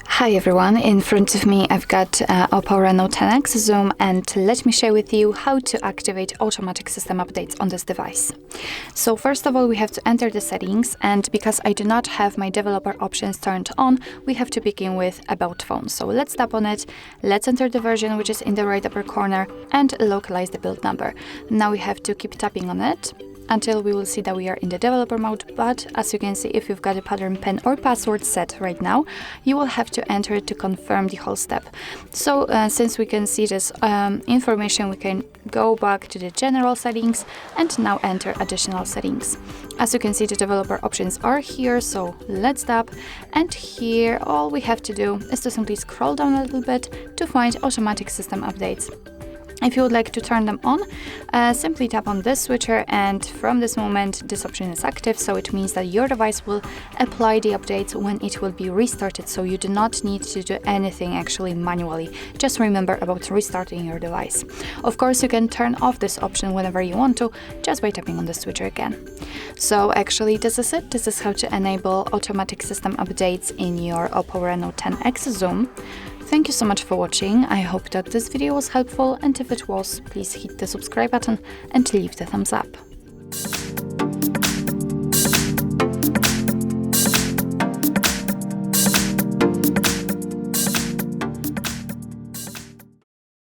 Hi everyone, in front of me I've got OPPO Reno 10x zoom, and let me share with you how to activate automatic system updates on this device. So first of all, we have to enter the settings, and because I do not have my developer options turned on, we have to begin with About Phone. So let's tap on it, let's enter the version which is in the right upper corner and localize the build number. Now we have to keep tapping on it until we will see that we are in the developer mode, but as you can see, if you've got a pattern pen or password set right now, you will have to enter it to confirm the whole step. So since we can see this information, we can go back to the general settings and now enter additional settings. As you can see, the developer options are here, so let's tap, and here all we have to do is to simply scroll down a little bit to find automatic system updates. If you would like to turn them on, simply tap on this switcher, and from this moment this option is active, so it means that your device will apply the updates when it will be restarted, so you do not need to do anything actually manually. Just remember about restarting your device. Of course, you can turn off this option whenever you want to, just by tapping on the switcher again. So actually this is it. This is how to enable automatic system updates in your OPPO Reno 10x zoom. Thank you so much for watching. I hope that this video was helpful, and if it was, please hit the subscribe button and leave the thumbs up.